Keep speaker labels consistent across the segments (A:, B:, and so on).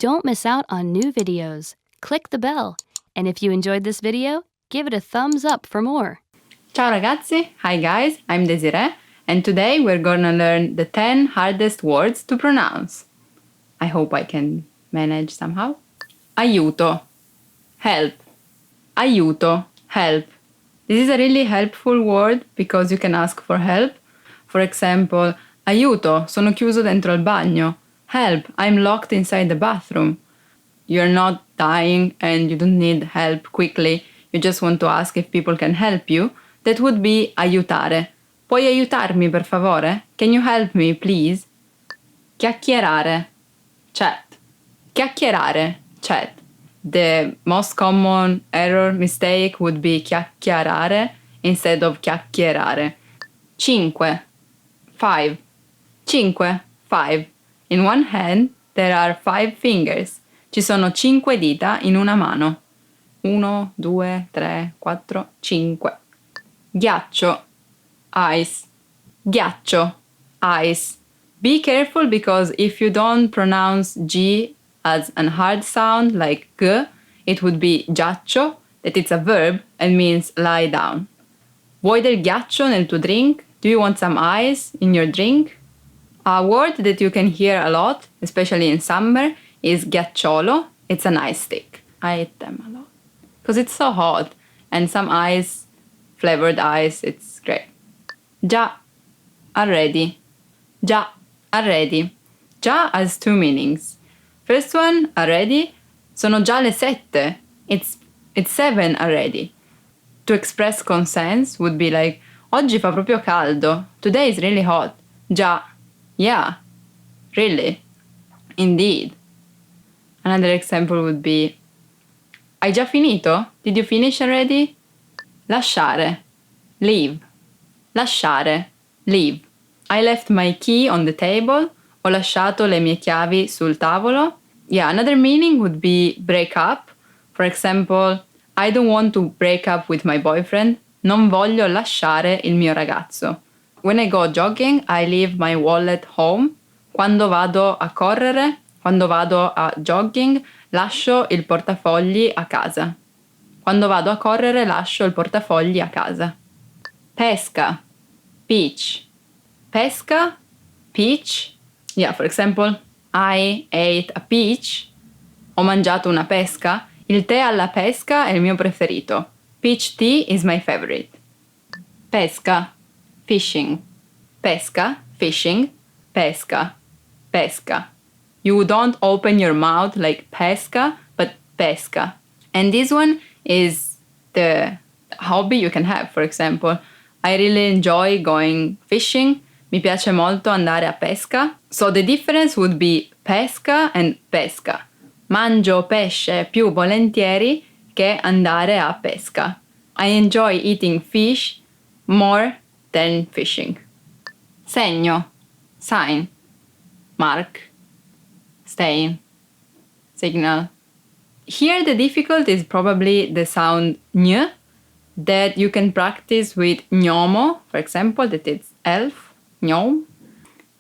A: don't miss out on new videos. Click the bell. And if you enjoyed this video, give it a thumbs up for more.
B: Ciao ragazzi! Hi guys, I'm Desiree, and today we're gonna learn the 10 hardest words to pronounce. I hope I can manage somehow. Aiuto. Help. Aiuto. Help. This is a really helpful word because you can ask for help. For example, aiuto, sono chiuso dentro al bagno. Help, I'm locked inside the bathroom. You're not dying and you don't need help quickly. You just want to ask if people can help you. That would be aiutare. Puoi aiutarmi per favore? Can you help me, please? Chiacchierare. Chat. Chiacchierare. Chat. The most common error mistake would be chiacchierare instead of chiacchierare. Cinque. 5. Cinque. 5. In one hand, there are 5 fingers. Ci sono 5 dita in una mano. 1, 2, 3, 4, 5. Ghiaccio. Ice. Ghiaccio. Ice. Be careful because if you don't pronounce G as a hard sound like G, it would be ghiaccio, that it's a verb and means lie down. Vuoi del ghiaccio nel tuo drink? Do you want some ice in your drink? A word that you can hear a lot, especially in summer, is ghiacciolo. It's an ice stick. I eat them a lot because it's so hot, and some ice, flavored ice, it's great. Già, already. Già, already. Già has 2 meanings. First one, already, sono già le 7. It's 7 already. To express consent would be like, oggi fa proprio caldo. Today is really hot. Già. Yeah. Really. Indeed. Another example would be, hai già finito? Did you finish already? Lasciare. Leave. Lasciare. Leave. I left my key on the table. Ho lasciato le mie chiavi sul tavolo. Yeah, another meaning would be break up. For example, I don't want to break up with my boyfriend. Non voglio lasciare il mio ragazzo. When I go jogging, I leave my wallet home. Quando vado a correre, quando vado a jogging, lascio il portafogli a casa. Quando vado a correre, lascio il portafogli a casa. Pesca. Peach. Pesca. Peach. Yeah, for example, I ate a peach. Ho mangiato una pesca. Il tè alla pesca è il mio preferito. Peach tea is my favorite. Pesca. Fishing. Pesca. Fishing. Pesca. Pesca. You don't open your mouth like pesca, but pesca. And this one is the hobby you can have. For example, I really enjoy going fishing. Mi piace molto andare a pesca. So the difference would be pesca and pesca. Mangio pesce più volentieri che andare a pesca. I enjoy eating fish more than fishing. Segno. Sign. Mark. Stain. Signal. Here the difficulty is probably the sound ñ that you can practice with gnomo, for example, that it's elf, gnome.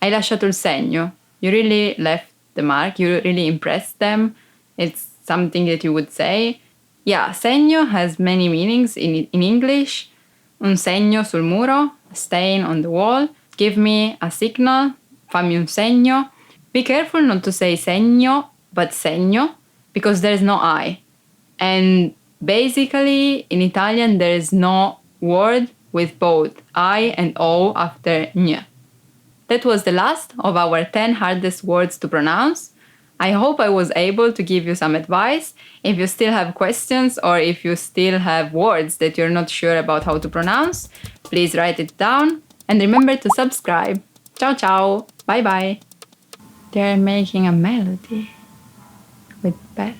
B: Hai lasciato il segno. You really left the mark. You really impressed them. It's something that you would say. Yeah, segno has many meanings in English. Un segno sul muro, a stain on the wall. Give me a signal, fammi un segno. Be careful not to say segno, but segno, because there's no I. And basically, in Italian, there is no word with both I and O after ñ. That was the last of our 10 hardest words to pronounce. I hope I was able to give you some advice. If you still have questions or if you still have words that you're not sure about how to pronounce, please write it down. And remember to subscribe. Ciao ciao. Bye bye. They're making a melody with bells.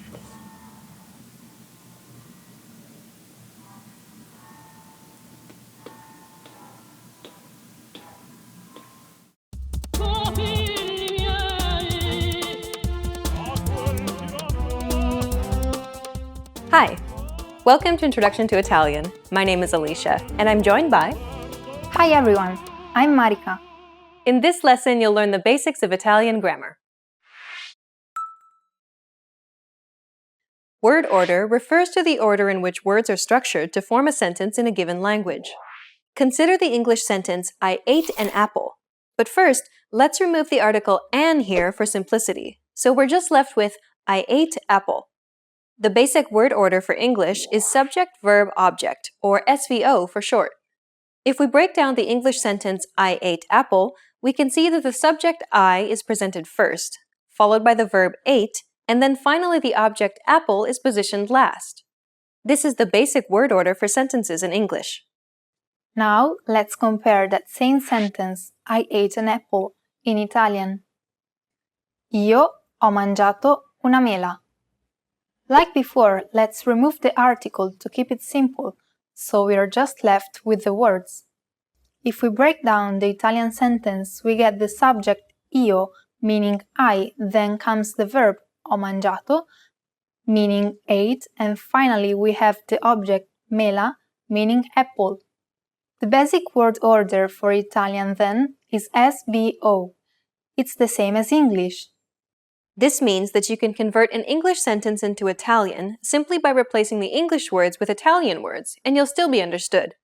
C: Hi, welcome to Introduction to Italian. My name is Alicia, and I'm joined by...
D: Hi everyone, I'm Marika.
C: In this lesson, you'll learn the basics of Italian grammar. Word order refers to the order in which words are structured to form a sentence in a given language. Consider the English sentence, I ate an apple. But first, let's remove the article an here for simplicity. So we're just left with I ate apple. The basic word order for English is subject, verb, object, or SVO for short. If we break down the English sentence, I ate apple, we can see that the subject I is presented first, followed by the verb ate, and then finally the object apple is positioned last. This is the basic word order for sentences in English.
D: Now let's compare that same sentence, I ate an apple, in Italian. Io ho mangiato una mela. Like before, let's remove the article to keep it simple, so we are just left with the words. If we break down the Italian sentence, we get the subject io, meaning I, then comes the verb ho mangiato, meaning ate, and finally we have the object mela, meaning apple. The basic word order for Italian then is SBO. It's the same as English.
C: This means that you can convert an English sentence into Italian simply by replacing the English words with Italian words, and you'll still be understood.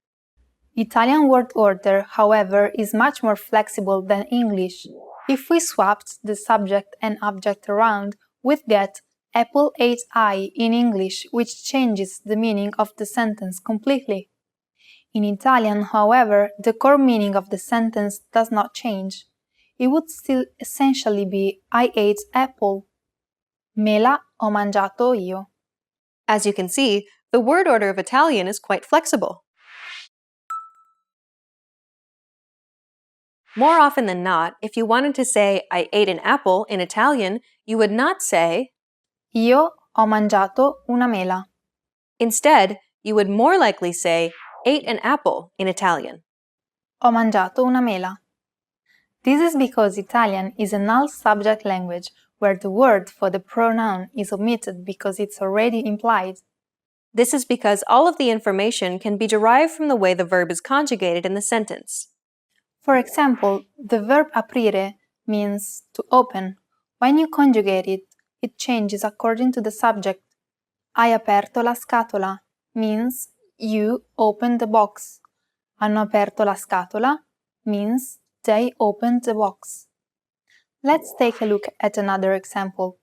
D: Italian word order, however, is much more flexible than English. If we swapped the subject and object around, we'd get apple ate I in English, which changes the meaning of the sentence completely. In Italian, however, the core meaning of the sentence does not change. It would still essentially be I ate apple. Mela ho mangiato io.
C: As you can see, the word order of Italian is quite flexible. More often than not, if you wanted to say I ate an apple in Italian, you would not say
D: Io ho mangiato una mela.
C: Instead, you would more likely say ate an apple in Italian.
D: Ho mangiato una mela. This is because Italian is a null subject language where the word for the pronoun is omitted because it's already implied.
C: This is because all of the information can be derived from the way the verb is conjugated in the sentence.
D: For example, the verb aprire means to open. When you conjugate it, it changes according to the subject. Hai aperto la scatola means you opened the box. Hanno aperto la scatola means they opened the box. Let's take a look at another example.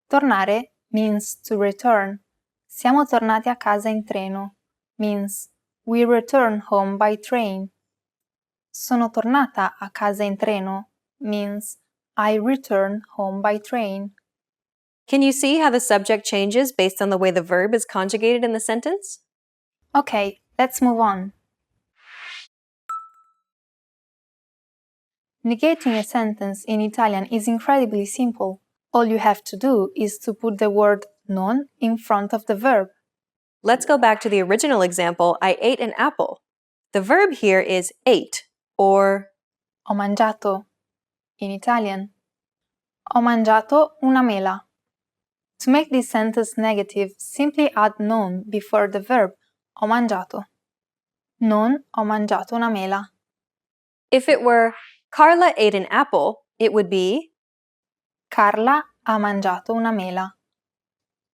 D: Tornare means to return. Siamo tornati a casa in treno means we return home by train. Sono tornata a casa in treno means I return home by train.
C: Can you see how the subject changes based on the way the verb is conjugated in the sentence?
D: Okay, let's move on. Negating a sentence in Italian is incredibly simple. All you have to do is to put the word non in front of the verb.
C: Let's go back to the original example, I ate an apple. The verb here is ate, or
D: Ho mangiato. In Italian. Ho mangiato una mela. To make this sentence negative, simply add non before the verb ho mangiato. Non ho mangiato una mela.
C: if it were Carla ate an apple, it would be
D: Carla ha mangiato una mela.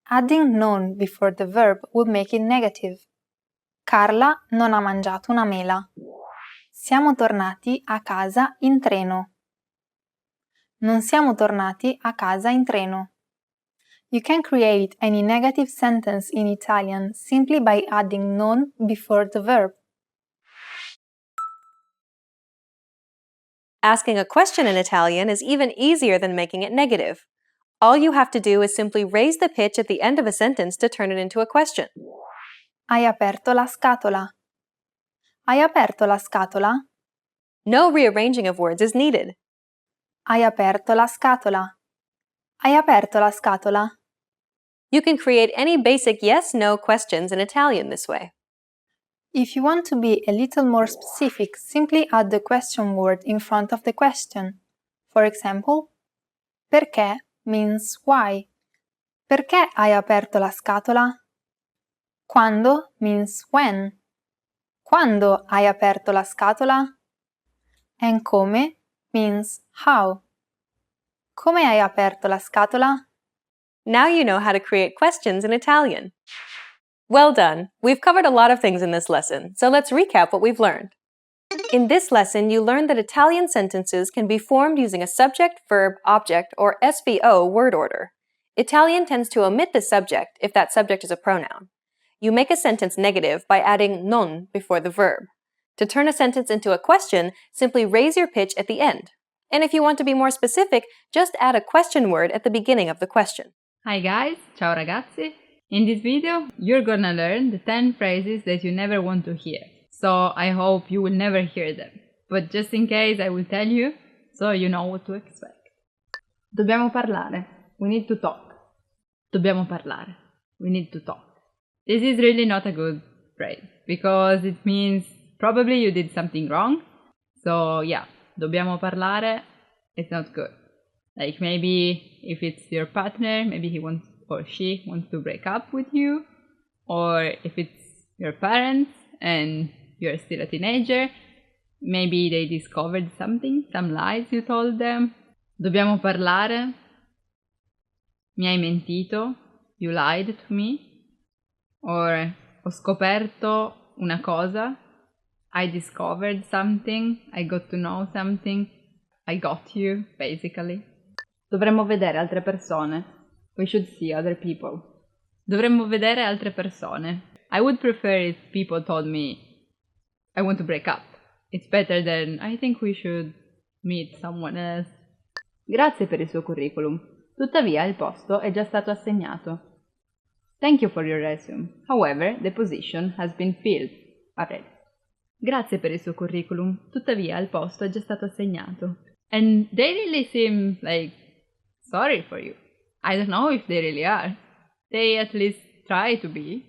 D: Adding non before the verb would make it negative. Carla non ha mangiato una mela. Siamo tornati a casa in treno. Non siamo tornati a casa in treno. You can create any negative sentence in Italian simply by adding non before the verb.
C: Asking a question in Italian is even easier than making it negative. All you have to do is simply raise the pitch at the end of a sentence to turn it into a question.
D: Hai aperto la scatola. Hai aperto la scatola?
C: No rearranging of words is needed.
D: Hai aperto la scatola. Hai aperto la scatola?
C: You can create any basic yes-no questions in Italian this way.
D: If you want to be a little more specific, simply add the question word in front of the question. For example, perché means why. Perché hai aperto la scatola? Quando means when. Quando hai aperto la scatola? And come means how. Come hai aperto la scatola?
C: Now you know how to create questions in Italian. Well done! We've covered a lot of things in this lesson, so let's recap what we've learned. In this lesson, you learned that Italian sentences can be formed using a subject, verb, object, or SVO word order. Italian tends to omit the subject if that subject is a pronoun. You make a sentence negative by adding non before the verb. To turn a sentence into a question, simply raise your pitch at the end. And if you want to be more specific, just add a question word at the beginning of the question.
B: Hi guys, ciao ragazzi! In this video, you're gonna learn the 10 phrases that you never want to hear. So I hope you will never hear them. But just in case, I will tell you, so you know what to expect. Dobbiamo parlare. We need to talk. Dobbiamo parlare. We need to talk. This is really not a good phrase, because it means probably you did something wrong. So yeah, dobbiamo parlare, it's not good. Like maybe if it's your partner, maybe he wants or she wants to break up with you, or if it's your parents and you're still a teenager, maybe they discovered something, some lies you told them. Dobbiamo parlare. Mi hai mentito, you lied to me. Or ho scoperto una cosa, I discovered something, I got to know something, I got you, basically. Dovremmo vedere altre persone. We should see other people. Dovremmo vedere altre persone. I would prefer if people told me, I want to break up. It's better than, I think we should meet someone else. Grazie per il suo curriculum. Tuttavia il posto è già stato assegnato. Thank you for your resume. However, the position has been filled already. Grazie per il suo curriculum. Tuttavia il posto è già stato assegnato. And they really seem like sorry for you. I don't know if they really are. They at least try to be,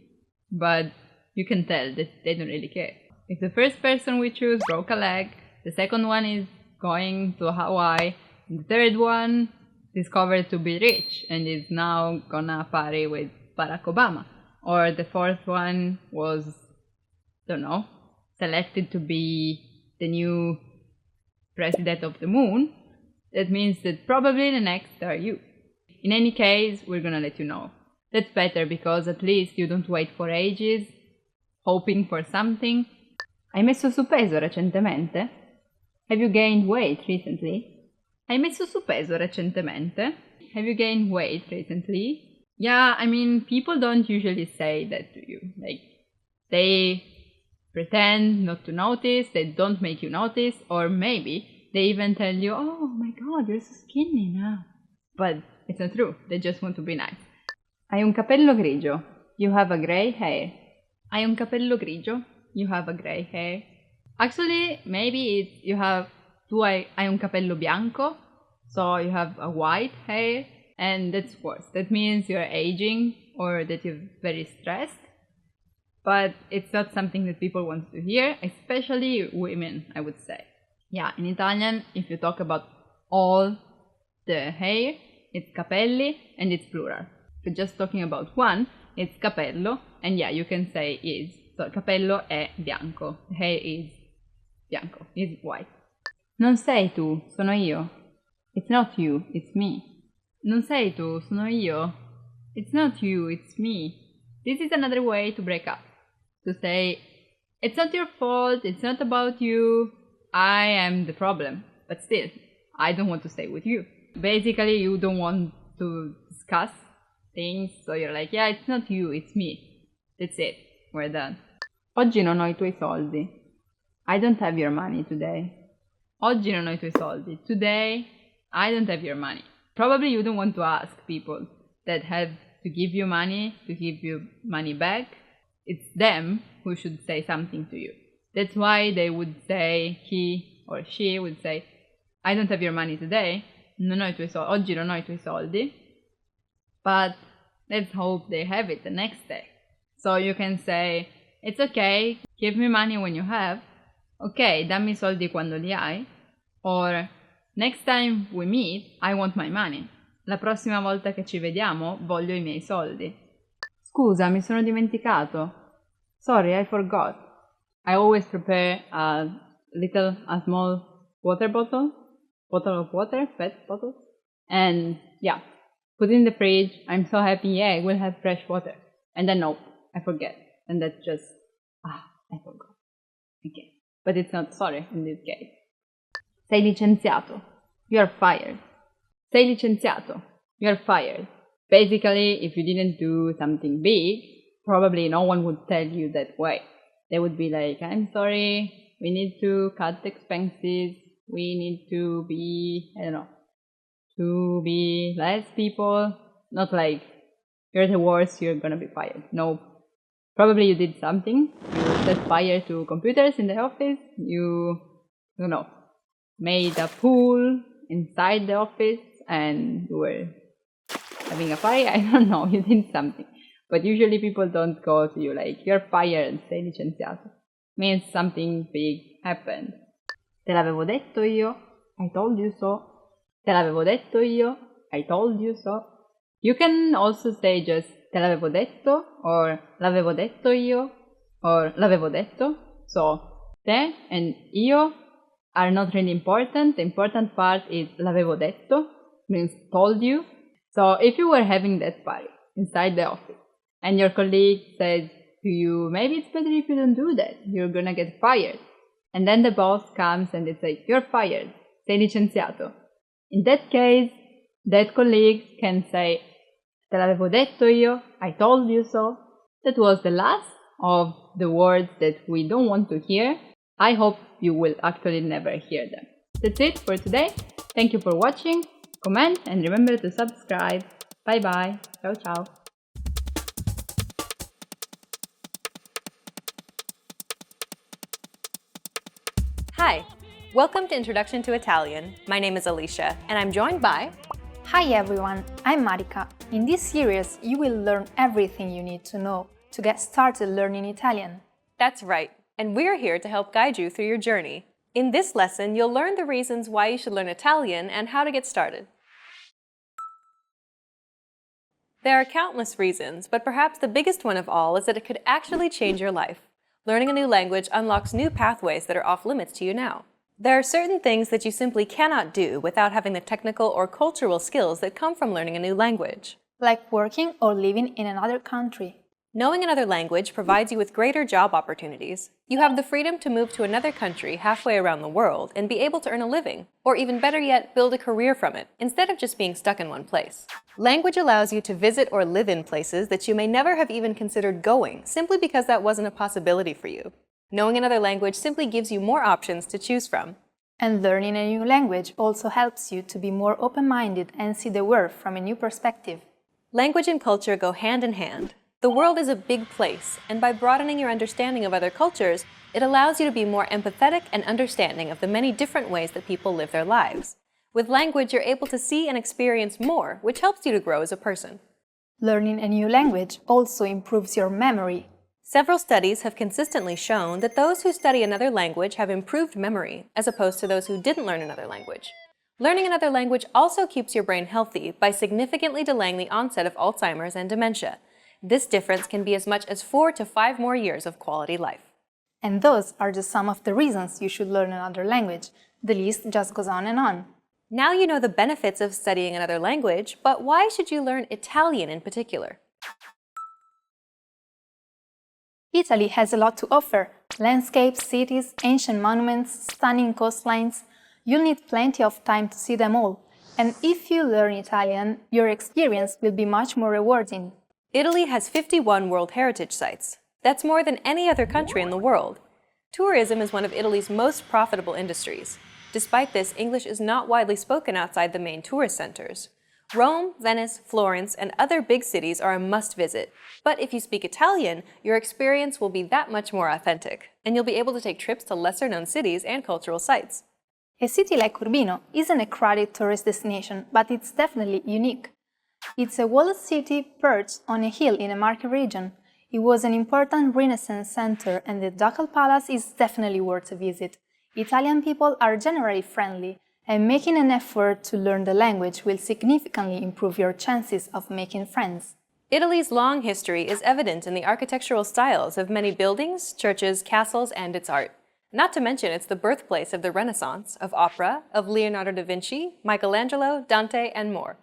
B: but you can tell that they don't really care. If the first person we choose broke a leg, the second one is going to Hawaii, and the third one discovered to be rich and is now gonna party with Barack Obama, or the fourth one was, don't know, selected to be the new president of the moon, that means that probably the next are you. In any case, we're gonna let you know. That's better because at least you don't wait for ages, hoping for something. Hai messo su peso recentemente? Have you gained weight recently? Hai messo su peso recentemente? Have you gained weight recently? Yeah, I mean, people don't usually say that to you. Like, they pretend not to notice, they don't make you notice, or maybe they even tell you, oh my god, you're so skinny now. But it's not true, they just want to be nice. Hai un capello grigio, you have a grey hair. Hai un capello grigio, you have a grey hair. Actually, maybe it's hai un capello bianco, so you have a white hair. And that's worse. That means you're aging or that you're very stressed. But it's not something that people want to hear, especially women, I would say. Yeah, in Italian, if you talk about all the hair, it's capelli and it's plural. If you're just talking about one, it's capello, and yeah, you can say is. So capello è bianco, hair is bianco, is white. Non sei tu, sono io. It's not you, it's me. Non sei tu, sono io. It's not you, it's me. This is another way to break up. To say, it's not your fault, it's not about you, I am the problem. But still, I don't want to stay with you. Basically, you don't want to discuss things, so you're like, yeah, it's not you, it's me. That's it, we're done. Oggi non ho I tuoi soldi. I don't have your money today. Oggi non ho I tuoi soldi. Today, I don't have your money. Probably you don't want to ask people that have to give you money back. It's them who should say something to you. That's why they would say, he or she would say, I don't have your money today. Non ho I tuoi soldi. Oggi non ho I tuoi soldi. But let's hope they have it the next day. So you can say, it's okay, give me money when you have. Ok, dammi soldi quando li hai. Or, next time we meet, I want my money. La prossima volta che ci vediamo, voglio I miei soldi. Scusa, mi sono dimenticato. Sorry, I forgot. I always prepare a small water bottle of water, pet bottle. And yeah, put it in the fridge, I'm so happy, yeah, we'll have fresh water. And then nope, I forget. And that's just, I forgot. Okay. But it's not sorry in this case. Sei licenziato. You're fired. Sei licenziato. You're fired. Basically, if you didn't do something big, probably no one would tell you that way. They would be like, I'm sorry, we need to cut expenses, we need to be, I don't know, to be less people. Not like, you're the worst, you're gonna be fired. No. Probably you did something. You set fire to computers in the office. You, don't know, made a pool inside the office and you were having a fire. I don't know, you did something. But usually people don't go to you like, you're fired, sei licenziato. Means something big happened. Te l'avevo detto io, I told you so. Te l'avevo detto io, I told you so. You can also say just te l'avevo detto, or l'avevo detto io, or l'avevo detto. So, te and io are not really important. The important part is l'avevo detto, means told you. So, if you were having that party inside the office, and your colleague says to you, maybe it's better if you don't do that, you're gonna get fired. And then the boss comes and it's like, you're fired, sei licenziato. In that case, that colleague can say, te l'avevo detto io, I told you so. That was the last of the words that we don't want to hear. I hope you will actually never hear them. That's it for today. Thank you for watching. Comment and remember to subscribe. Bye bye. Ciao ciao.
C: Hi, welcome to Introduction to Italian. My name is Alicia, and I'm joined by...
D: Hi everyone, I'm Marika. In this series, you will learn everything you need to know to get started learning Italian.
C: That's right, and we're here to help guide you through your journey. In this lesson, you'll learn the reasons why you should learn Italian and how to get started. There are countless reasons, but perhaps the biggest one of all is that it could actually change your life. Learning a new language unlocks new pathways that are off limits to you now. There are certain things that you simply cannot do without having the technical or cultural skills that come from learning a new language.
D: Like working or living in another country.
C: Knowing another language provides you with greater job opportunities. You have the freedom to move to another country halfway around the world and be able to earn a living, or even better yet, build a career from it, instead of just being stuck in one place. Language allows you to visit or live in places that you may never have even considered going, simply because that wasn't a possibility for you. Knowing another language simply gives you more options to choose from.
D: And learning a new language also helps you to be more open-minded and see the world from a new perspective.
C: Language and culture go hand in hand. The world is a big place, and by broadening your understanding of other cultures, it allows you to be more empathetic and understanding of the many different ways that people live their lives. With language, you're able to see and experience more, which helps you to grow as a person.
D: Learning a new language also improves your memory.
C: Several studies have consistently shown that those who study another language have improved memory, as opposed to those who didn't learn another language. Learning another language also keeps your brain healthy by significantly delaying the onset of Alzheimer's and dementia. This difference can be as much as 4 to 5 more years of quality life.
D: And those are just some of the reasons you should learn another language. The list just goes on and on.
C: Now you know the benefits of studying another language, but why should you learn Italian in particular?
D: Italy has a lot to offer. Landscapes, cities, ancient monuments, stunning coastlines. You'll need plenty of time to see them all. And if you learn Italian, your experience will be much more rewarding.
C: Italy has 51 World Heritage Sites. That's more than any other country in the world. Tourism is one of Italy's most profitable industries. Despite this, English is not widely spoken outside the main tourist centers. Rome, Venice, Florence, and other big cities are a must-visit. But if you speak Italian, your experience will be that much more authentic, and you'll be able to take trips to lesser-known cities and cultural sites.
D: A city like Urbino isn't a crowded tourist destination, but it's definitely unique. It's a walled city perched on a hill in a market region. It was an important Renaissance center, and the Ducal Palace is definitely worth a visit. Italian people are generally friendly, and making an effort to learn the language will significantly improve your chances of making friends.
C: Italy's long history is evident in the architectural styles of many buildings, churches, castles, and its art. Not to mention it's the birthplace of the Renaissance, of opera, of Leonardo da Vinci, Michelangelo, Dante, and more.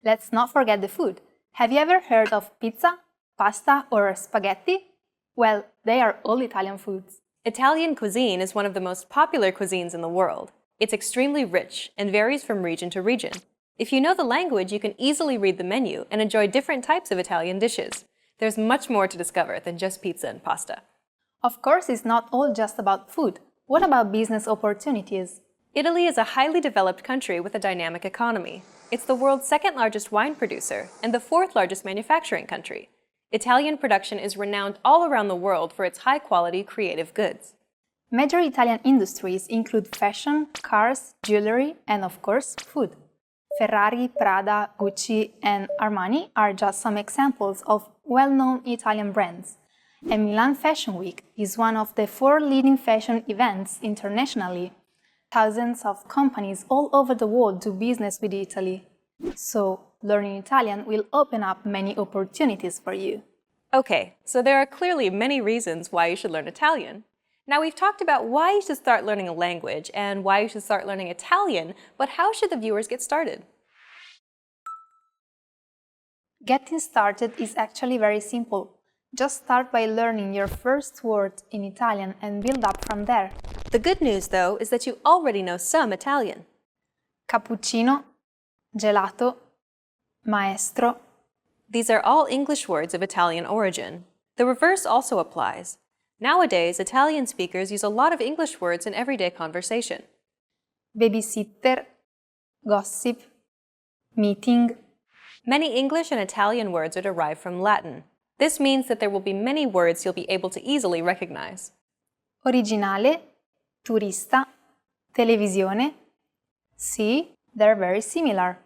D: Let's not forget the food. Have you ever heard of pizza, pasta, or spaghetti? Well, they are all Italian foods.
C: Italian cuisine is one of the most popular cuisines in the world. It's extremely rich and varies from region to region. If you know the language, you can easily read the menu and enjoy different types of Italian dishes. There's much more to discover than just pizza and pasta.
D: Of course, it's not all just about food. What about business opportunities?
C: Italy is a highly developed country with a dynamic economy. It's the world's second largest wine producer and the fourth largest manufacturing country. Italian production is renowned all around the world for its high-quality creative goods.
D: Major Italian industries include fashion, cars, jewelry, and of course, food. Ferrari, Prada, Gucci, and Armani are just some examples of well-known Italian brands. And Milan Fashion Week is one of the 4 leading fashion events internationally. Thousands of companies all over the world do business with Italy. So, learning Italian will open up many opportunities for you.
C: Okay, so there are clearly many reasons why you should learn Italian. Now we've talked about why you should start learning a language and why you should start learning Italian, but how should the viewers get started?
D: Getting started is actually very simple. Just start by learning your first word in Italian and build up from there.
C: The good news, though, is that you already know some Italian.
D: Cappuccino, gelato, maestro.
C: These are all English words of Italian origin. The reverse also applies. Nowadays, Italian speakers use a lot of English words in everyday conversation.
D: Babysitter, gossip, meeting.
C: Many English and Italian words are derived from Latin. This means that there will be many words you'll be able to easily recognize.
D: Originale, turista, televisione. See, they're very similar.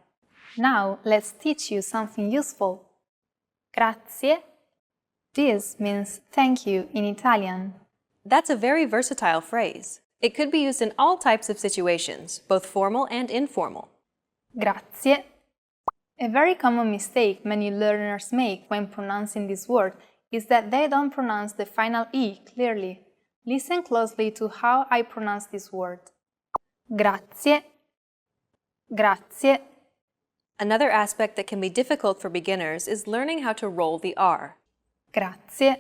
D: Now, let's teach you something useful. Grazie. This means thank you in Italian.
C: That's a very versatile phrase. It could be used in all types of situations, both formal and informal.
D: Grazie. A very common mistake many learners make when pronouncing this word is that they don't pronounce the final E clearly. Listen closely to how I pronounce this word. Grazie. Grazie.
C: Another aspect that can be difficult for beginners is learning how to roll the R.
D: Grazie.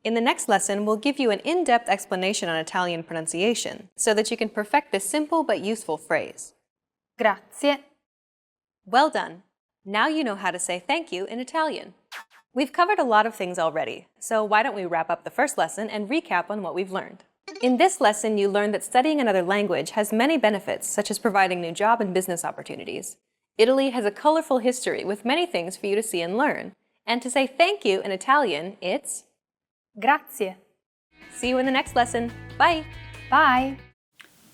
C: In the next lesson, we'll give you an in-depth explanation on Italian pronunciation so that you can perfect this simple but useful phrase.
D: Grazie.
C: Well done! Now you know how to say thank you in Italian. We've covered a lot of things already, so why don't we wrap up the first lesson and recap on what we've learned. In this lesson, you learned that studying another language has many benefits, such as providing new job and business opportunities. Italy has a colorful history with many things for you to see and learn. And to say thank you in Italian, it's
D: Grazie.
C: See you in the next lesson. Bye!
D: Bye!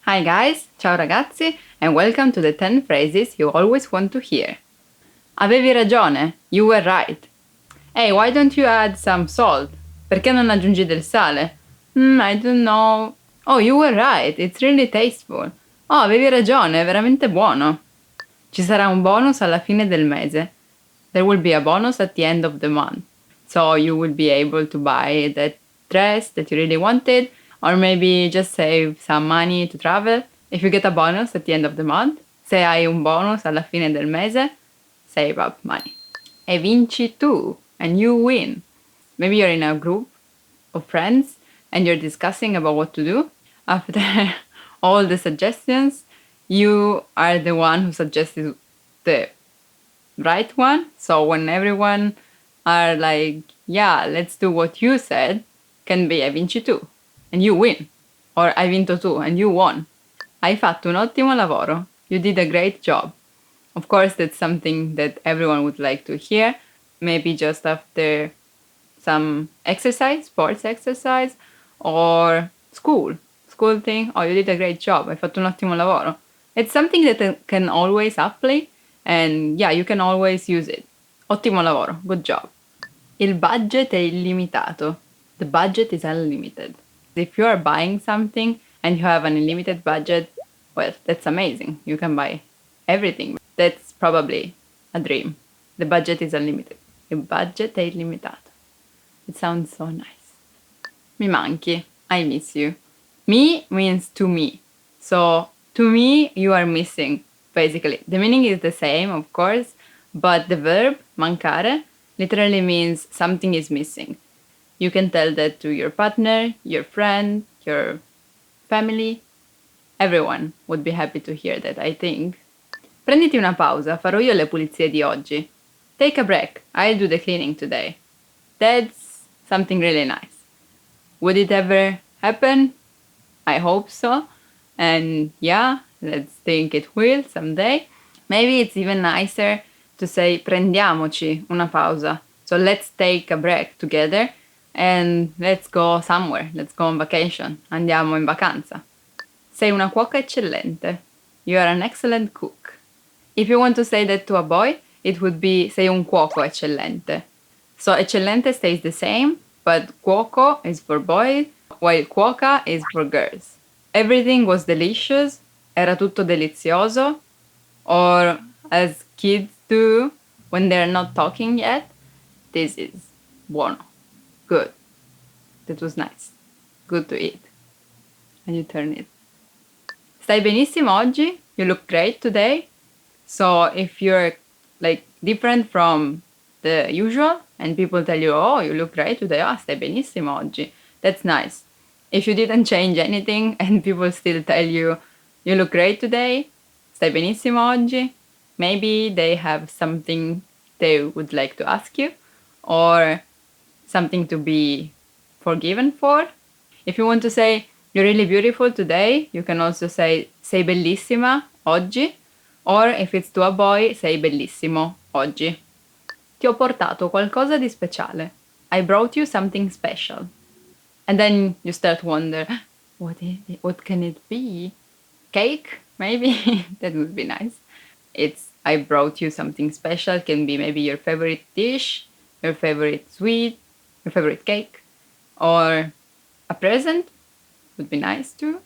B: Hi guys, ciao ragazzi, and welcome to the 10 phrases you always want to hear. Avevi ragione, you were right. Hey, why don't you add some salt? Perché non aggiungi del sale? I don't know. Oh, you were right, it's really tasteful. Oh, avevi ragione, è veramente buono. Ci sarà un bonus alla fine del mese. There will be a bonus at the end of the month. So you will be able to buy that dress that you really wanted, or maybe just save some money to travel. If you get a bonus at the end of the month, se hai un bonus alla fine del mese, save up money. E vinci tu, and you win. Maybe you're in a group of friends and you're discussing about what to do. After all the suggestions, you are the one who suggested the right one. So when everyone are like, yeah, let's do what you said, can be hai vinci tu, and you win. Or hai vinto tu, and you won. Hai fatto un ottimo lavoro. You did a great job. Of course, that's something that everyone would like to hear. Maybe just after some exercise, sports exercise, or school thing. Oh, you did a great job. Hai fatto un ottimo lavoro. It's something that can always apply, and yeah, you can always use it. Ottimo lavoro. Good job. Il budget è illimitato. The budget is unlimited. If you are buying something and you have an unlimited budget, well, that's amazing. You can buy everything. That's probably a dream. The budget is unlimited. Il budget è illimitato. It sounds so nice. Mi manchi. I miss you. Me means to me. So, to me, you are missing, basically. The meaning is the same, of course, But the verb, mancare, literally means something is missing. You can tell that to your partner, your friend, your family. Everyone would be happy to hear that, I think. Prenditi una pausa, farò io le pulizie di oggi. Take a break, I'll do the cleaning today. That's something really nice. Would it ever happen? I hope so. And yeah, let's think it will someday. Maybe it's even nicer to say prendiamoci una pausa. So let's take a break together and let's go somewhere. Let's go on vacation. Andiamo in vacanza. Sei una cuoca eccellente. You are an excellent cook. If you want to say that to a boy, it would be sei un cuoco eccellente. So eccellente stays the same, but cuoco is for boys, while cuoca is for girls. Everything was delicious, era tutto delizioso, or as kids do when they're not talking yet, this is buono, good. That was nice, good to eat. And you turn it. Stai benissimo oggi? You look great today. So if you're like different from the usual and people tell you, oh, you look great today, ah, stai benissimo oggi, that's nice. If you didn't change anything and people still tell you, you look great today, stai benissimo oggi, maybe they have something they would like to ask you or something to be forgiven for. If you want to say, you're really beautiful today, you can also say, sei bellissima oggi, or if it's to a boy, sei bellissimo oggi. Ti ho portato qualcosa di speciale. I brought you something special. And then you start to wonder, what can it be? Cake? Maybe? That would be nice. It's I brought you something special. Can be maybe your favorite dish, your favorite sweet, your favorite cake, or a present. Would be nice too.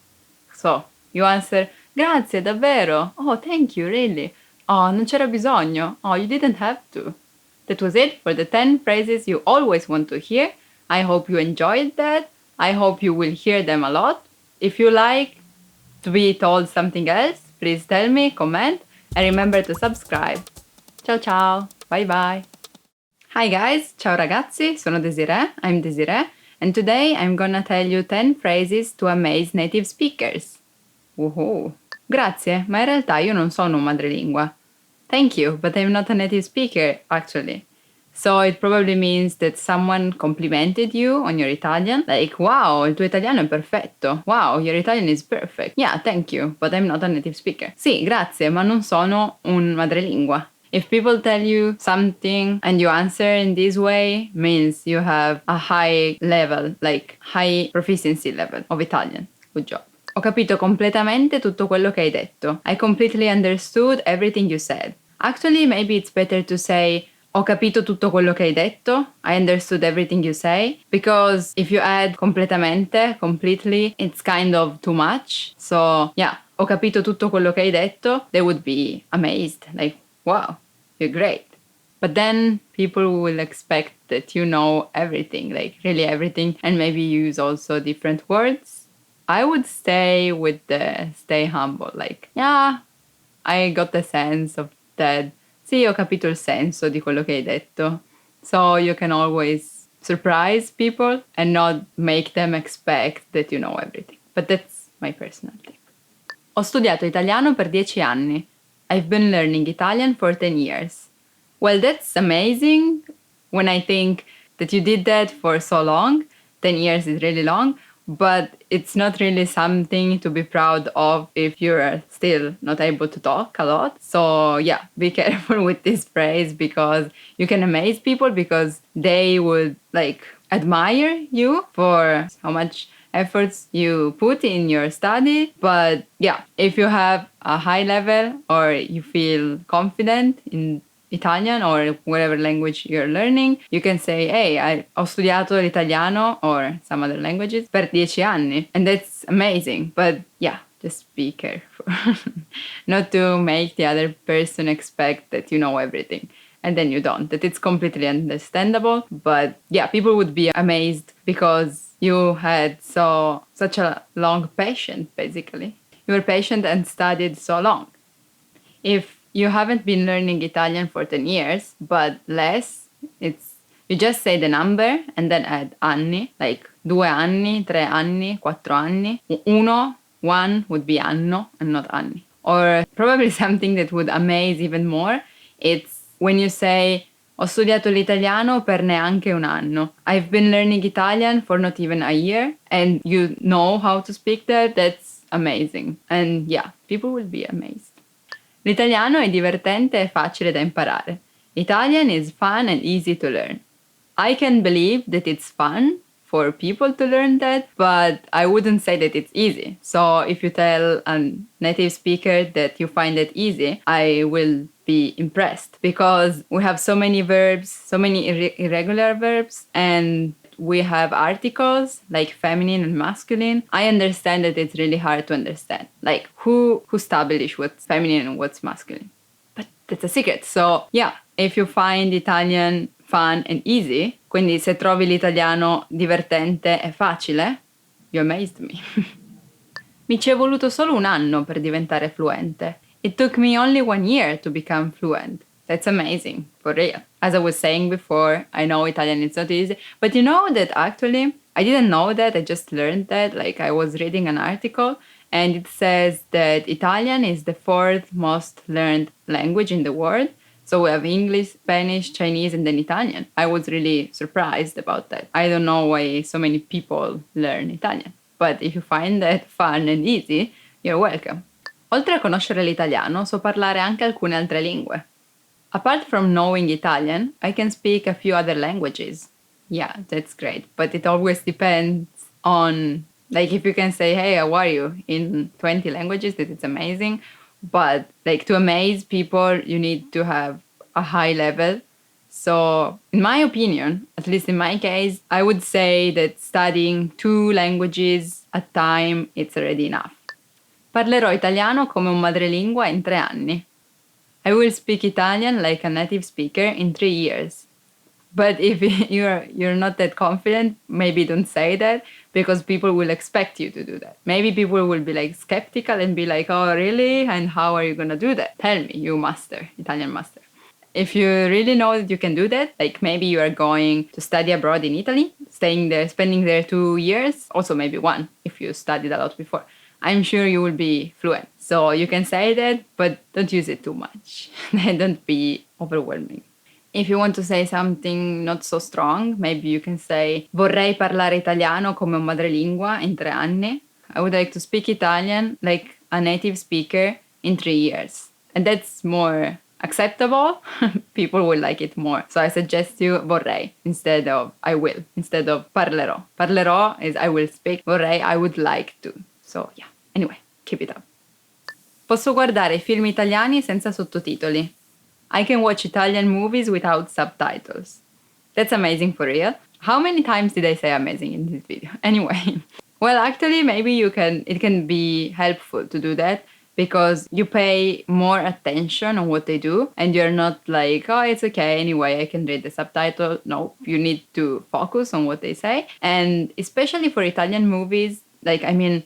B: So, you answer, grazie, davvero. Oh, thank you, really. Oh, non c'era bisogno. Oh, you didn't have to. That was it for the 10 phrases you always want to hear. I hope you enjoyed that. I hope you will hear them a lot. If you like to be told something else, please tell me, comment, and remember to subscribe. Ciao ciao, bye bye. Hi guys, ciao ragazzi, sono Desiree, I'm Desiree, and today I'm gonna tell you 10 phrases to amaze native speakers. Woohoo! Grazie, ma in realtà io non sono un madrelingua. Thank you, but I'm not a native speaker, actually. So it probably means that someone complimented you on your Italian, like, wow, il tuo italiano è perfetto. Wow, your Italian is perfect. Yeah, thank you, but I'm not a native speaker. Sì, grazie, ma non sono un madrelingua. If people tell you something and you answer in this way, means you have a high level, like high proficiency level of Italian. Good job. Ho capito completamente tutto quello che hai detto. I completely understood everything you said. Actually, maybe it's better to say ho capito tutto quello che hai detto. I understood everything you say. Because if you add completamente, completely, it's kind of too much. So, yeah, ho capito tutto quello che hai detto. They would be amazed. Like, wow, you're great. But then people will expect that you know everything, like really everything, and maybe use also different words. I would stay with the stay humble, like, yeah, I got the sense of that. Sì, ho capito il senso di quello che hai detto. So you can always surprise people and not make them expect that you know everything. But that's my personal tip. Ho studiato italiano per 10 anni. I've been learning Italian for 10 years. Well, that's amazing when I think that you did that for so long. 10 years is really long, but it's not really something to be proud of if you're still not able to talk a lot. So yeah, be careful with this phrase because you can amaze people because they would like admire you for how much efforts you put in your study. But yeah, if you have a high level or you feel confident in Italian or whatever language you're learning, you can say, hey, ho studiato l'italiano or some other languages per 10 anni. And that's amazing. But yeah, just be careful. Not to make the other person expect that you know everything. And then you don't. That it's completely understandable. But yeah, people would be amazed because you had such a long patience, basically. You were patient and studied so long. If you haven't been learning Italian for 10 years, but less, you just say the number and then add anni, like 2 anni, 3 anni, 4 anni. One would be anno and not anni. Or probably something that would amaze even more, it's when you say ho studiato l'italiano per neanche un anno. I've been learning Italian for not even a year, and you know how to speak that. That's amazing. And yeah, people will be amazed. L'italiano è divertente e facile da imparare. Italian is fun and easy to learn. I can believe that it's fun for people to learn that, but I wouldn't say that it's easy. So if you tell a native speaker that you find it easy, I will be impressed, because we have so many verbs, so many irregular verbs, and we have articles like feminine and masculine. I understand that it's really hard to understand. Like who established what's feminine and what's masculine? But that's a secret. So yeah, if you find Italian fun and easy, quindi se trovi l'italiano divertente e facile, you amazed me. Mi ci è voluto solo un anno per diventare fluente. It took me only 1 year to become fluent. That's amazing, for real. As I was saying before, I know Italian is not easy, but you know that actually, I didn't know that, I just learned that, like I was reading an article, and it says that Italian is the 4th most learned language in the world. So we have English, Spanish, Chinese, and then Italian. I was really surprised about that. I don't know why so many people learn Italian. But if you find that fun and easy, you're welcome. Oltre a conoscere l'italiano, so parlare anche alcune altre lingue. Apart from knowing Italian, I can speak a few other languages. Yeah, that's great. But it always depends on, like, if you can say, hey, how are you, in 20 languages, that it's amazing. But, like, to amaze people, you need to have a high level. So, in my opinion, at least in my case, I would say that studying 2 languages at a time, it's already enough. Parlerò italiano come un madrelingua in 3 anni. I will speak Italian like a native speaker in 3 years. But if you're not that confident, maybe don't say that, because people will expect you to do that. Maybe people will be like skeptical and be like, oh, really? And how are you going to do that? Tell me, you master, Italian master. If you really know that you can do that, like maybe you are going to study abroad in Italy, staying there, spending there 2 years, also maybe 1 if you studied a lot before, I'm sure you will be fluent. So you can say that, but don't use it too much. Don't be overwhelming. If you want to say something not so strong, maybe you can say vorrei parlare italiano come un madrelingua in 3 anni. I would like to speak Italian like a native speaker in 3 years. And that's more acceptable. People will like it more. So I suggest you vorrei instead of I will, instead of parlerò. Parlerò is I will speak. Vorrei, I would like to. So yeah, anyway, keep it up. Posso guardare film italiani senza sottotitoli. I can watch Italian movies without subtitles. That's amazing, for real. How many times did I say amazing in this video? Anyway, well, actually, maybe it can be helpful to do that, because you pay more attention on what they do, and you're not like, oh, it's okay, anyway, I can read the subtitle. No, you need to focus on what they say. And especially for Italian movies, like, I mean,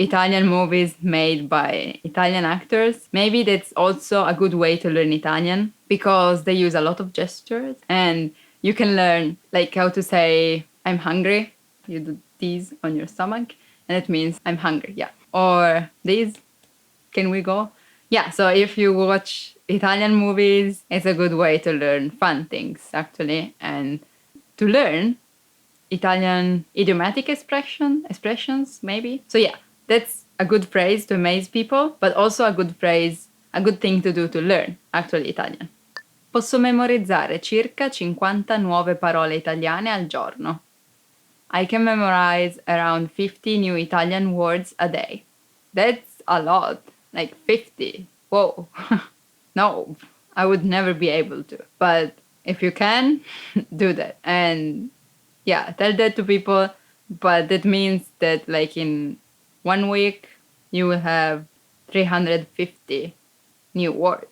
B: Italian movies made by Italian actors, maybe that's also a good way to learn Italian, because they use a lot of gestures, and you can learn like how to say I'm hungry. You do these on your stomach and it means I'm hungry, yeah. Or these, can we go? Yeah, so if you watch Italian movies, it's a good way to learn fun things actually, and to learn Italian idiomatic expressions maybe. So yeah, that's a good phrase to amaze people, but also a good thing to do to learn actually Italian. Posso memorizzare circa 50 nuove parole italiane al giorno. I can memorize around 50 new Italian words a day. That's a lot, like 50. Whoa. No, I would never be able to. But if you can, do that. And yeah, tell that to people, but that means that like in 1 week, you will have 350 new words.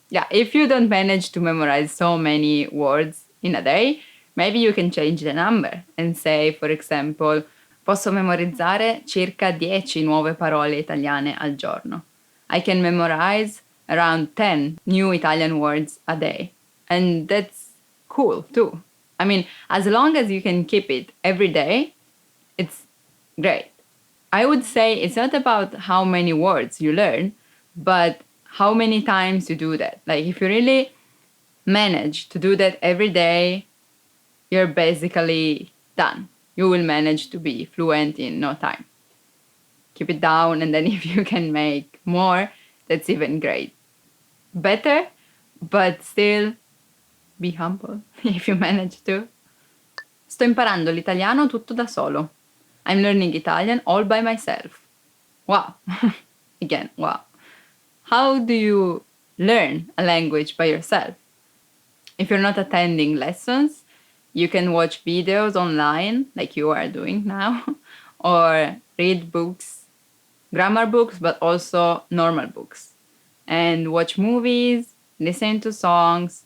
B: Yeah, if you don't manage to memorize so many words in a day, maybe you can change the number and say, for example, posso memorizzare circa 10 nuove parole italiane al giorno. I can memorize around 10 new Italian words a day. And that's cool too. I mean, as long as you can keep it every day, it's great. I would say it's not about how many words you learn, but how many times you do that. Like, if you really manage to do that every day, you're basically done. You will manage to be fluent in no time. Keep it down, and then if you can make more, that's even great. Better, but still be humble if you manage to. Sto imparando l'italiano tutto da solo. I'm learning Italian all by myself. Wow. Again, wow. How do you learn a language by yourself? If you're not attending lessons, you can watch videos online, like you are doing now, or read books, grammar books, but also normal books. And watch movies, listen to songs,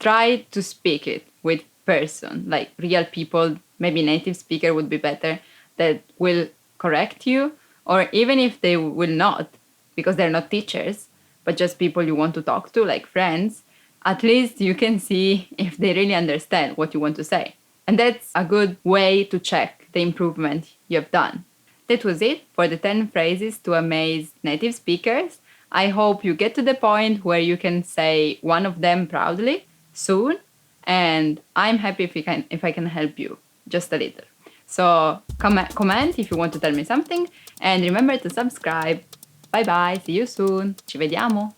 B: try to speak it with person, like real people, maybe native speaker would be better, that will correct you, or even if they will not, because they're not teachers, but just people you want to talk to, like friends, at least you can see if they really understand what you want to say. And that's a good way to check the improvement you have done. That was it for the 10 phrases to amaze native speakers. I hope you get to the point where you can say one of them proudly soon, and I'm happy if I can help you just a little. So comment if you want to tell me something, and remember to subscribe. Bye bye, see you soon. Ci vediamo.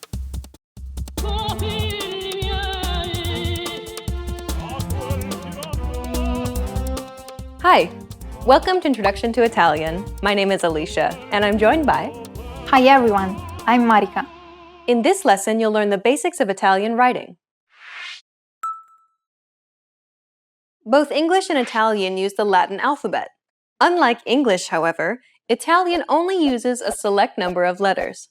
C: Hi! Welcome to Introduction to Italian. My name is Alicia, and I'm joined by...
D: Hi everyone, I'm Marika.
C: In this lesson, you'll learn the basics of Italian writing. Both English and Italian use the Latin alphabet. Unlike English, however, Italian only uses a select number of letters.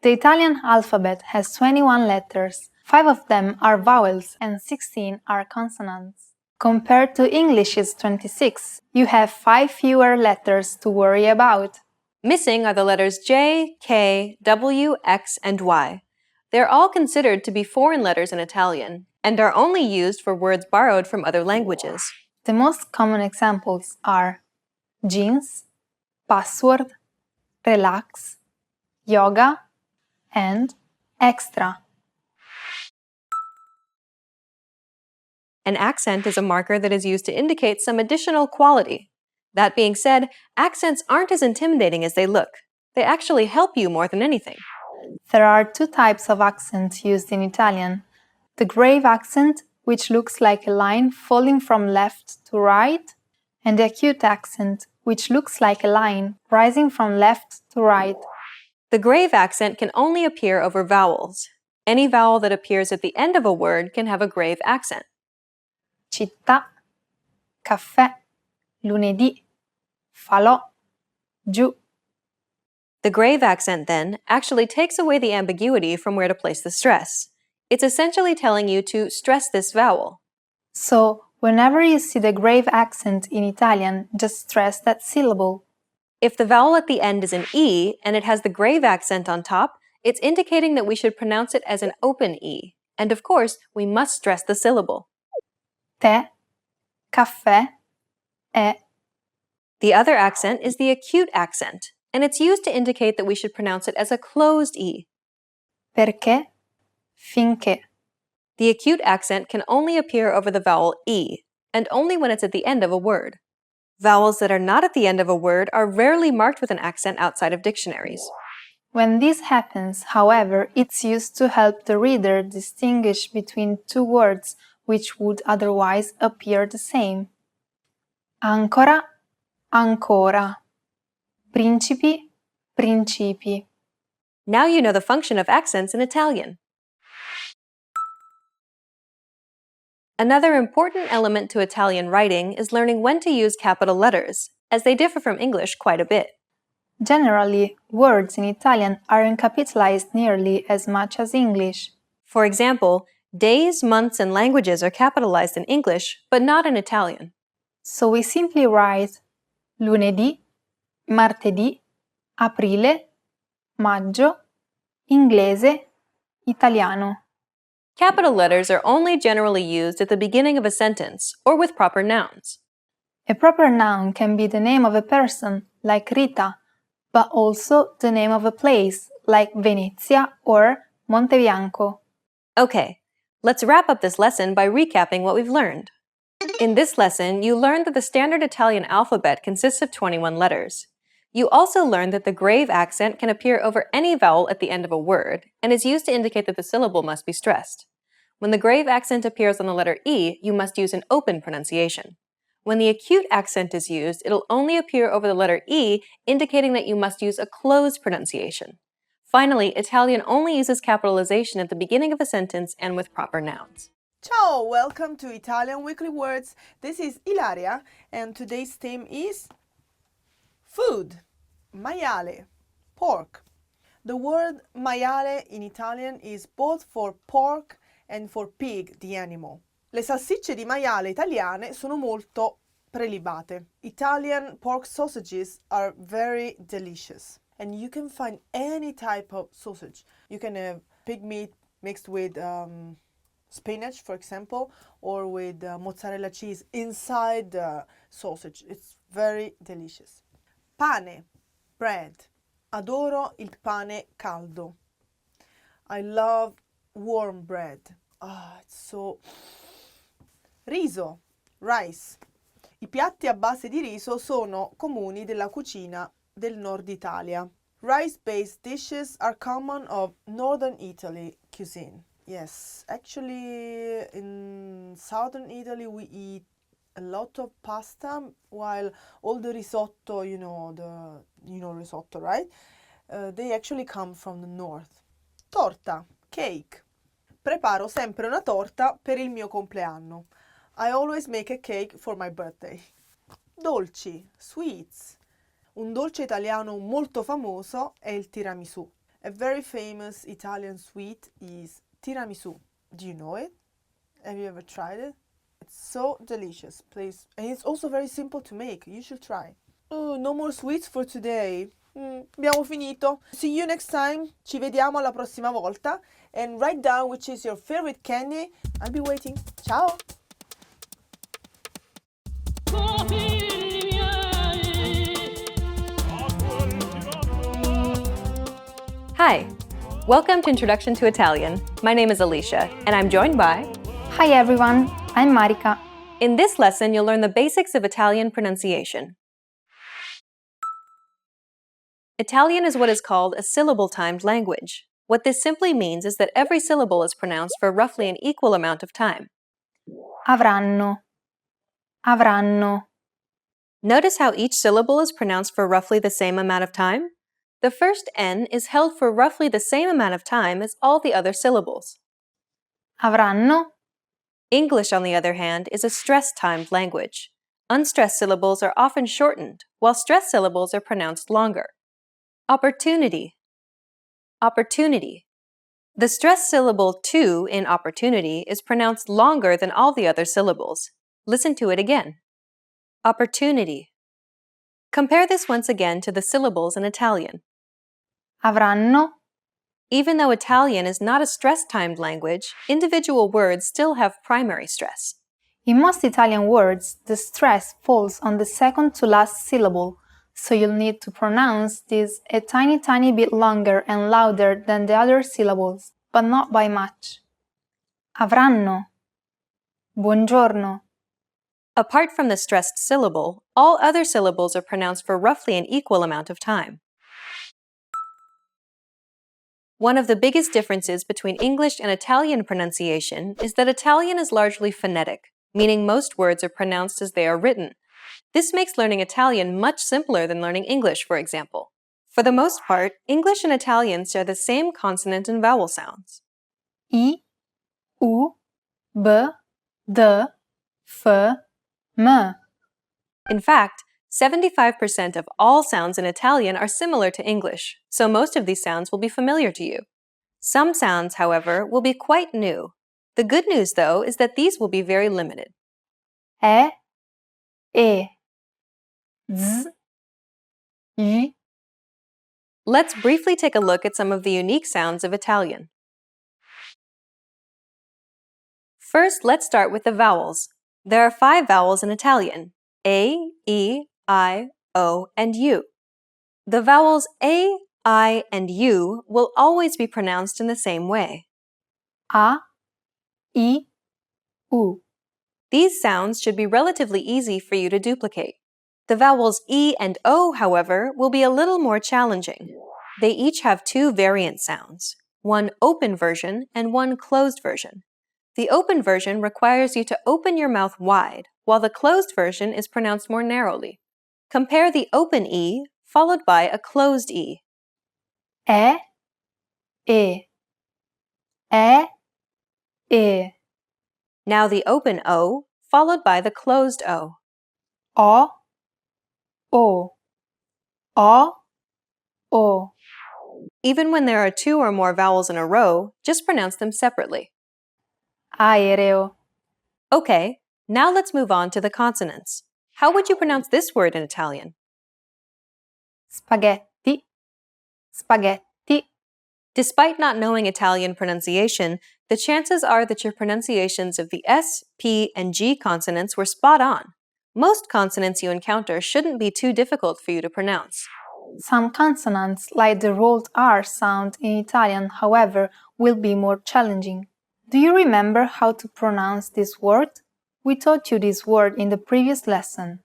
D: The Italian alphabet has 21 letters. 5 of them are vowels and 16 are consonants. Compared to English's 26, you have 5 fewer letters to worry about.
C: Missing are the letters J, K, W, X, and Y. They're all considered to be foreign letters in Italian, and are only used for words borrowed from other languages.
D: The most common examples are jeans, password, relax, yoga, and extra.
C: An accent is a marker that is used to indicate some additional quality. That being said, accents aren't as intimidating as they look. They actually help you more than anything.
D: There are 2 types of accent used in Italian. The grave accent, which looks like a line falling from left to right, and the acute accent, which looks like a line rising from left to right.
C: The grave accent can only appear over vowels. Any vowel that appears at the end of a word can have a grave accent.
D: Città, caffè, lunedì, falò, giù.
C: The grave accent, then, actually takes away the ambiguity from where to place the stress. It's essentially telling you to stress this vowel.
D: So, whenever you see the grave accent in Italian, just stress that syllable.
C: If the vowel at the end is an E and it has the grave accent on top, it's indicating that we should pronounce it as an open E. And of course, we must stress the syllable.
D: Tè, caffè, è.
C: The other accent is the acute accent, and it's used to indicate that we should pronounce it as a closed E.
D: Perché, finché.
C: The acute accent can only appear over the vowel E, and only when it's at the end of a word. Vowels that are not at the end of a word are rarely marked with an accent outside of dictionaries.
D: When this happens, however, it's used to help the reader distinguish between 2 words which would otherwise appear the same. Ancora, ancora. Principi, principi.
C: Now you know the function of accents in Italian. Another important element to Italian writing is learning when to use capital letters, as they differ from English quite a bit.
D: Generally, words in Italian aren't capitalized nearly as much as English.
C: For example, days, months, and languages are capitalized in English, but not in Italian.
D: So we simply write lunedì, martedì, aprile, maggio, inglese, Italiano.
C: Capital letters are only generally used at the beginning of a sentence or with proper nouns.
D: A proper noun can be the name of a person, like Rita, but also the name of a place, like Venezia or Montebianco.
C: Okay, let's wrap up this lesson by recapping what we've learned. In this lesson, you learned that the standard Italian alphabet consists of 21 letters. You also learned that the grave accent can appear over any vowel at the end of a word and is used to indicate that the syllable must be stressed. When the grave accent appears on the letter E, you must use an open pronunciation. When the acute accent is used, it'll only appear over the letter E, indicating that you must use a closed pronunciation. Finally, Italian only uses capitalization at the beginning of a sentence and with proper nouns.
E: Ciao, welcome to Italian Weekly Words. This is Ilaria and today's theme is food, maiale, pork. The word maiale in Italian is both for pork and for pig, the animal. Le salsicce di maiale italiane sono molto prelibate. Italian pork sausages are very delicious and you can find any type of sausage. You can have pig meat mixed with spinach, for example, or with mozzarella cheese inside the sausage. It's very delicious. Pane, bread. Adoro il pane caldo. I love warm bread. It's so... Riso, rice. I piatti a base di riso sono comuni della cucina del Nord Italia. Rice-based dishes are common of Northern Italy cuisine. Yes, actually in Southern Italy we eat a lot of pasta, while all the risotto, risotto, right? They actually come from the north. Torta, cake. Preparo sempre una torta per il mio compleanno. I always make a cake for my birthday. Dolci, sweets. Un dolce italiano molto famoso è il tiramisù. A very famous Italian sweet is tiramisù. Do you know it? Have you ever tried it? It's so delicious, please. And it's also very simple to make. You should try. Oh, no more sweets for today. Abbiamo finito. See you next time. Ci vediamo la prossima volta. And write down which is your favorite candy. I'll be waiting. Ciao.
C: Hi, welcome to Introduction to Italian. My name is Alicia, and I'm joined by...
D: Hi everyone, I'm Marika.
C: In this lesson, you'll learn the basics of Italian pronunciation. Italian is what is called a syllable-timed language. What this simply means is that every syllable is pronounced for roughly an equal amount of time.
D: Avranno, avranno.
C: Notice how each syllable is pronounced for roughly the same amount of time? The first N is held for roughly the same amount of time as all the other syllables.
D: Avranno.
C: English, on the other hand, is a stress-timed language. Unstressed syllables are often shortened, while stressed syllables are pronounced longer. Opportunity. Opportunity. The stressed syllable to in opportunity is pronounced longer than all the other syllables. Listen to it again. Opportunity. Compare this once again to the syllables in Italian.
D: Avranno.
C: Even though Italian is not a stress-timed language, individual words still have primary stress.
D: In most Italian words, the stress falls on the second to last syllable, so you'll need to pronounce this a tiny bit longer and louder than the other syllables, but not by much. Avranno. Buongiorno.
C: Apart from the stressed syllable, all other syllables are pronounced for roughly an equal amount of time. One of the biggest differences between English and Italian pronunciation is that Italian is largely phonetic, meaning most words are pronounced as they are written. This makes learning Italian much simpler than learning English, for example. For the most part, English and Italian share the same consonant and vowel sounds.
D: I, U, B, D, F, M.
C: In fact, 75% of all sounds in Italian are similar to English, so most of these sounds will be familiar to you. Some sounds, however, will be quite new. The good news, though, is that these will be very limited.
D: E, Z, I.
C: Let's briefly take a look at some of the unique sounds of Italian. First, let's start with the vowels. There are 5 vowels in Italian: A, E, I, O, and U. The vowels A, I, and U will always be pronounced in the same way.
D: A, I, U.
C: These sounds should be relatively easy for you to duplicate. The vowels E and O, however, will be a little more challenging. They each have 2 variant sounds, one open version and one closed version. The open version requires you to open your mouth wide, while the closed version is pronounced more narrowly. Compare the open E followed by a closed E.
D: E, E. E, E.
C: Now the open O followed by the closed O.
D: O, O. O, O.
C: Even when there are 2 or more vowels in a row, just pronounce them separately.
D: Aereo.
C: Okay, now let's move on to the consonants. How would you pronounce this word in Italian?
D: Spaghetti. Spaghetti.
C: Despite not knowing Italian pronunciation, the chances are that your pronunciations of the S, P, and G consonants were spot on. Most consonants you encounter shouldn't be too difficult for you to pronounce.
D: Some consonants, like the rolled R sound in Italian, however, will be more challenging. Do you remember how to pronounce this word? We taught you this word in the previous lesson.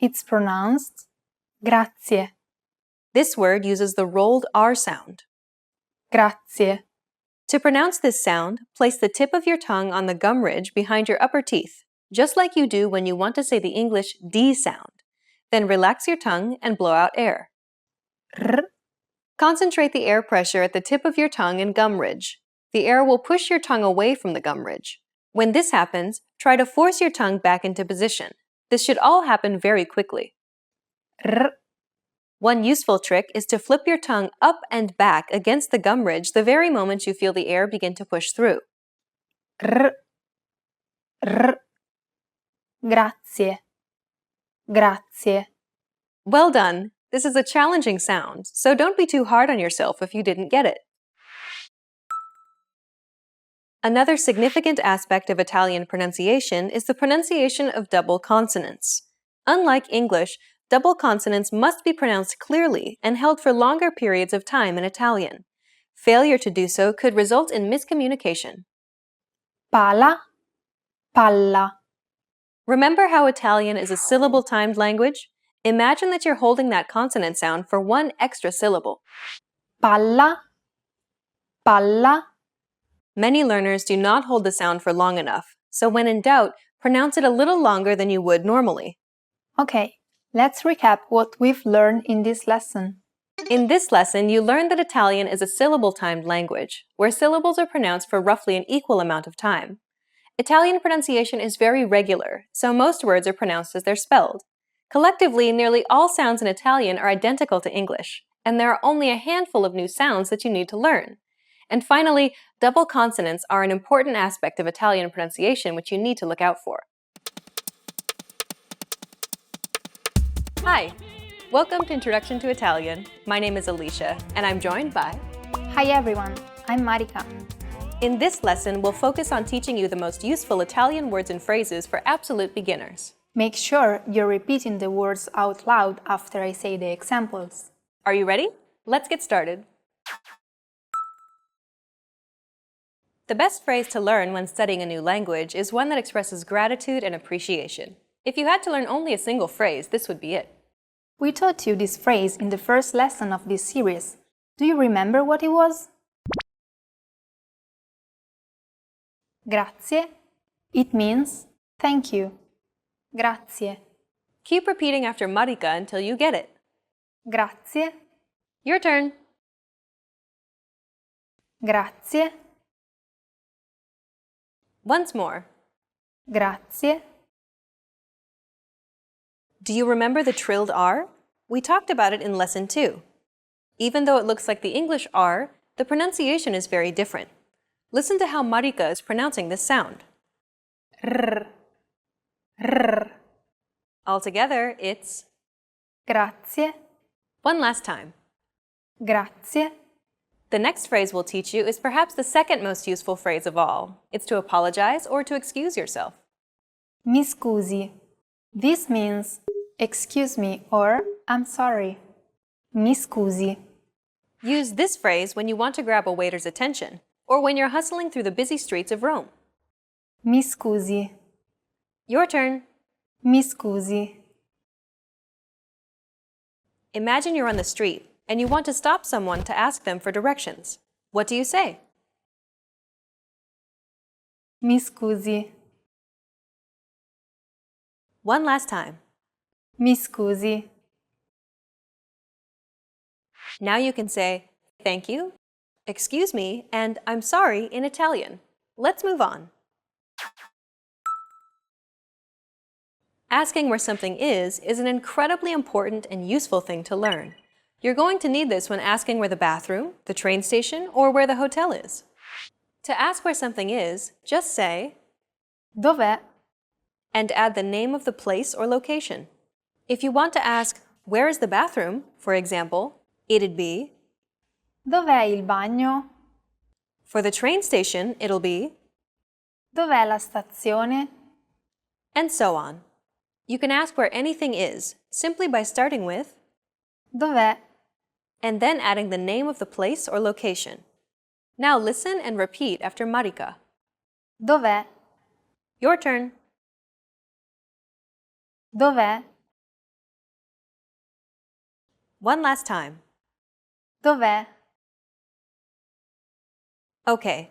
D: It's pronounced grazie,
C: This word uses the rolled R sound.
D: grazie.
C: To pronounce this sound, place the tip of your tongue on the gum ridge behind your upper teeth, just like you do when you want to say the English D sound. Then relax your tongue and blow out air.
D: R,
C: Concentrate the air pressure at the tip of your tongue and gum ridge. The air will push your tongue away from the gum ridge. When this happens, try to force your tongue back into position. This should all happen very quickly.
D: R.
C: One useful trick is to flip your tongue up and back against the gum ridge the very moment you feel the air begin to push through.
D: R. R. Grazie. Grazie.
C: Well done! This is a challenging sound, so don't be too hard on yourself if you didn't get it. Another significant aspect of Italian pronunciation is the pronunciation of double consonants. Unlike English, double consonants must be pronounced clearly and held for longer periods of time in Italian. Failure to do so could result in miscommunication.
D: Pala. Palla.
C: Remember how Italian is a syllable-timed language? Imagine that you're holding that consonant sound for one extra syllable.
D: Palla. Palla.
C: Many learners do not hold the sound for long enough, so when in doubt, pronounce it a little longer than you would normally.
D: Okay, let's recap what we've learned in this lesson.
C: In this lesson, you learned that Italian is a syllable-timed language, where syllables are pronounced for roughly an equal amount of time. Italian pronunciation is very regular, so most words are pronounced as they're spelled. Collectively, nearly all sounds in Italian are identical to English, and there are only a handful of new sounds that you need to learn. And finally, double consonants are an important aspect of Italian pronunciation which you need to look out for. Hi! Welcome to Introduction to Italian. My name is Alicia, and I'm joined by...
D: Hi everyone, I'm Marika.
C: In this lesson, we'll focus on teaching you the most useful Italian words and phrases for absolute beginners.
D: Make sure you're repeating the words out loud after I say the examples.
C: Are you ready? Let's get started. The best phrase to learn when studying a new language is one that expresses gratitude and appreciation. If you had to learn only a single phrase, this would be it.
D: We taught you this phrase in the first lesson of this series. Do you remember what it was? Grazie. It means thank you. Grazie.
C: Keep repeating after Marika until you get it.
D: Grazie.
C: Your turn.
D: Grazie.
C: Once more.
D: Grazie.
C: Do you remember the trilled R? We talked about it in Lesson 2. Even though it looks like the English R, the pronunciation is very different. Listen to how Marika is pronouncing this sound.
D: R. R.
C: Altogether, it's...
D: Grazie.
C: One last time.
D: Grazie.
C: The next phrase we'll teach you is perhaps the second most useful phrase of all. It's to apologize or to excuse yourself.
D: Mi scusi. This means excuse me or I'm sorry. Mi scusi.
C: Use this phrase when you want to grab a waiter's attention or when you're hustling through the busy streets of Rome.
D: Mi scusi.
C: Your turn.
D: Mi scusi.
C: Imagine you're on the street and you want to stop someone to ask them for directions. What do you say?
D: Mi scusi.
C: One last time.
D: Mi scusi.
C: Now you can say thank you, excuse me, and I'm sorry in Italian. Let's move on. Asking where something is an incredibly important and useful thing to learn. You're going to need this when asking where the bathroom, the train station, or where the hotel is. To ask where something is, just say
D: Dov'è?
C: and add the name of the place or location. If you want to ask, where is the bathroom, for example, it'd be
D: Dov'è il bagno?
C: for the train station, it'll be
D: Dov'è la stazione?
C: and so on. You can ask where anything is simply by starting with
D: Dov'è?
C: and then adding the name of the place or location. Now listen and repeat after Marika.
D: Dov'è?
C: Your turn.
D: Dov'è?
C: One last time.
D: Dov'è?
C: Okay,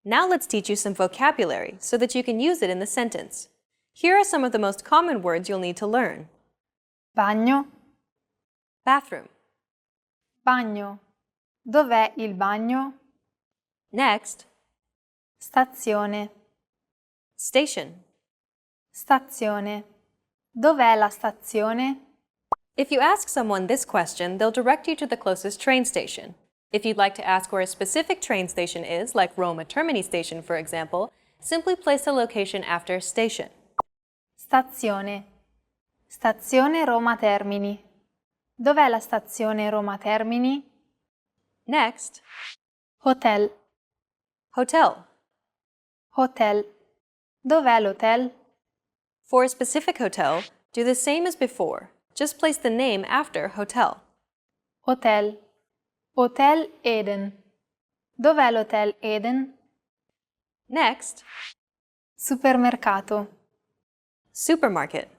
C: now let's teach you some vocabulary so that you can use it in the sentence. Here are some of the most common words you'll need to learn.
D: Bagno?
C: Bathroom.
D: Bagno. Dov'è il bagno?
C: Next,
D: Stazione.
C: station.
D: Stazione. Dov'è la stazione?
C: If you ask someone this question, they'll direct you to the closest train station. If you'd like to ask where a specific train station is, like Roma Termini station, for example, simply place the location after station.
D: Stazione. Stazione Roma Termini. Dov'è la stazione Roma Termini?
C: Next,
D: Hotel.
C: hotel.
D: Hotel. Dov'è l'hotel?
C: For a specific hotel, do the same as before. Just place the name after hotel.
D: Hotel. Hotel Eden. Dov'è l'Hotel Eden?
C: Next,
D: Supermercato.
C: supermarket.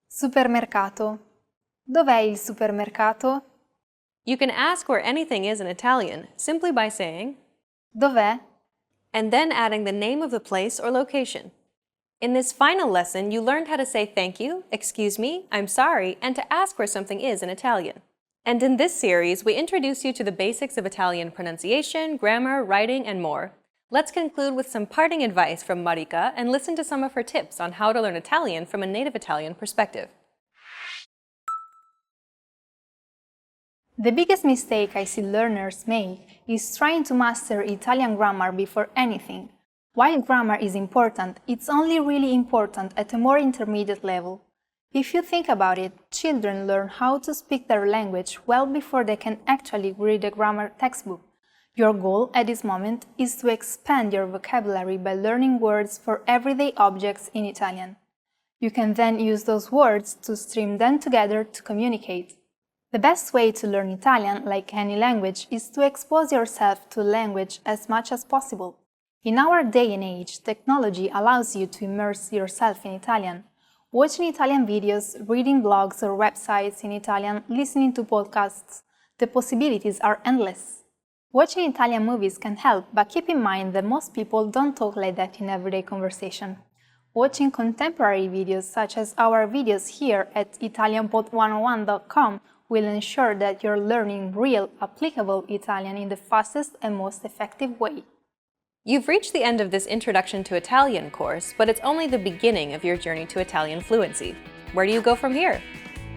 D: Supermercato. Dov'è il supermercato?
C: You can ask where anything is in Italian simply by saying
D: Dov'è?
C: and then adding the name of the place or location. In this final lesson, you learned how to say thank you, excuse me, I'm sorry, and to ask where something is in Italian. And in this series, we introduce you to the basics of Italian pronunciation, grammar, writing, and more. Let's conclude with some parting advice from Marika and listen to some of her tips on how to learn Italian from a native Italian perspective.
D: The biggest mistake I see learners make is trying to master Italian grammar before anything. While grammar is important, it's only really important at a more intermediate level. If you think about it, children learn how to speak their language well before they can actually read a grammar textbook. Your goal at this moment is to expand your vocabulary by learning words for everyday objects in Italian. You can then use those words to string them together to communicate. The best way to learn Italian, like any language, is to expose yourself to language as much as possible. In our day and age, technology allows you to immerse yourself in Italian. Watching Italian videos, reading blogs or websites in Italian, listening to podcasts, the possibilities are endless. Watching Italian movies can help, but keep in mind that most people don't talk like that in everyday conversation. Watching contemporary videos such as our videos here at italianpod101.com will ensure that you're learning real, applicable Italian in the fastest and most effective way.
C: You've reached the end of this Introduction to Italian course, but it's only the beginning of your journey to Italian fluency. Where do you go from here?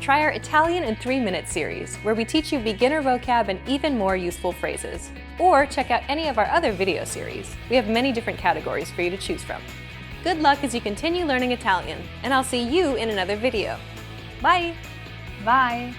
C: Try our Italian in 3-minute series, where we teach you beginner vocab and even more useful phrases. Or check out any of our other video series. We have many different categories for you to choose from. Good luck as you continue learning Italian, and I'll see you in another video. Bye!
D: Bye!